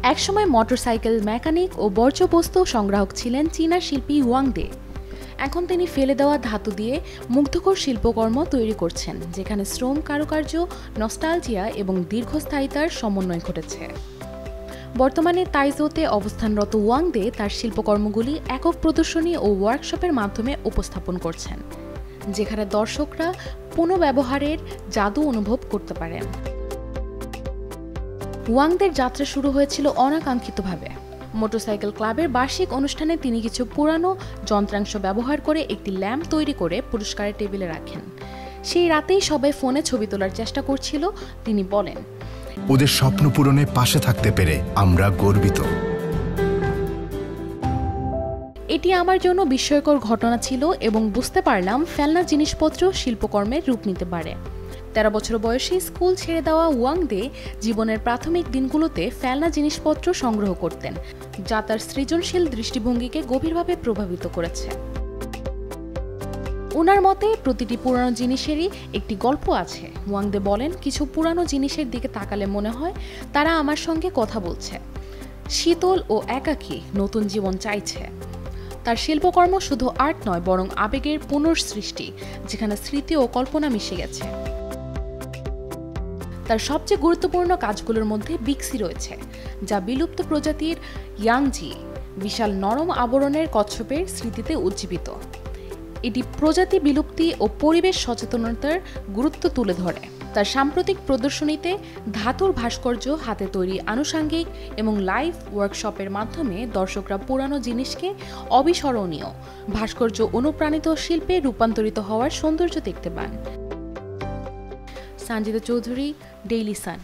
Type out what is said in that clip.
একসময় motorcycle mechanic ও বর্জ্যবস্তু সংগ্রাহক ছিলেন চীনা শিল্পী ওয়াং দে। এখন তিনি ফেলে দেওয়া ধাতু দিয়ে মুগ্ধকর শিল্পকর্ম তৈরি করছেন, যেখানে শ্রম, কারুকার্য, নস্টালজিয়া এবং দীর্ঘস্থায়িতার সমন্বয় ঘটেছে। বর্তমানে তাইজোতে অবস্থানরত ওয়াং দে তার শিল্পকর্মগুলি একক প্রদর্শনী ও ওয়ার্কশপের মাধ্যমে উপস্থাপন করছেন, যেখানে দর্শকরা পুনঃব্যবহারের জাদু অনুভব করতে পারেন। ওয়াংদের যাত্রা শুরু হয়েছিল অনাকাঙ্ক্ষিতভাবে। মোটরসাইকেল ক্লাবের বার্ষিক অনুষ্ঠানে তিনি কিছু পুরানো যন্ত্রাংশ ব্যবহার করে একটি ল্যাম্প তৈরি করে পুরস্কারের টেবিলে রাখেন। সেই রাতেই সবাই ফোনে ছবি তোলার চেষ্টা করছিল। তিনি বলেন, ওদের স্বপ্ন পূরণে পাশে থাকতে পেরে আমরা গর্বিত। এটি আমার জন্য বিস্ময়কর ঘটনা ছিল এবং বুঝতে পারলাম ফেলনা জিনিসপত্র শিল্পকর্মের রূপ নিতে পারে। 13 বছর বয়সে স্কুল ছেড়ে দেওয়া ওয়াং দে জীবনের প্রাথমিক দিনগুলোতে ফেলনা জিনিসপত্র সংগ্রহ করতেন, যা তার সৃজনশীল দৃষ্টিভঙ্গিকে গভীরভাবে প্রভাবিত করেছে। ওনার মতে প্রতিটি পুরানো জিনিসেরই একটি গল্প আছে। ওয়াং দে বলেন, কিছু পুরানো জিনিসের দিকে তাকালে মনে হয় তারা আমার সঙ্গে কথা বলছে, শীতল ও একাকী নতুন জীবন চাইছে। তার শিল্পকর্ম শুধু আর্ট নয়, বরং আবেগের পুনঃসৃষ্টি, যেখানে স্মৃতি ও কল্পনা মিশে গেছে। তার সবচেয়ে গুরুত্বপূর্ণ কাজগুলোর মধ্যে বিক্সি রয়েছে, যা বিলুপ্ত প্রজাতির ইয়াংজি, বিশাল নরম আবরণের কচ্ছপের স্মৃতিতে উজ্জীবিত। এটি প্রজাতি বিলুপ্তি ও পরিবেশ সচেতনতার গুরুত্ব তুলে ধরে। তার সাম্প্রতিক প্রদর্শনীতে ধাতুর ভাস্কর্য, হাতে তৈরি আনুষঙ্গিক এবং লাইভ ওয়ার্কশপের মাধ্যমে দর্শকরা পুরানো জিনিসকে অবিস্মরণীয় ভাস্কর্য অনুপ্রাণিত শিল্পে রূপান্তরিত হওয়ার সৌন্দর্য দেখতে পান। Sanjita Chowdhury, Daily Sun.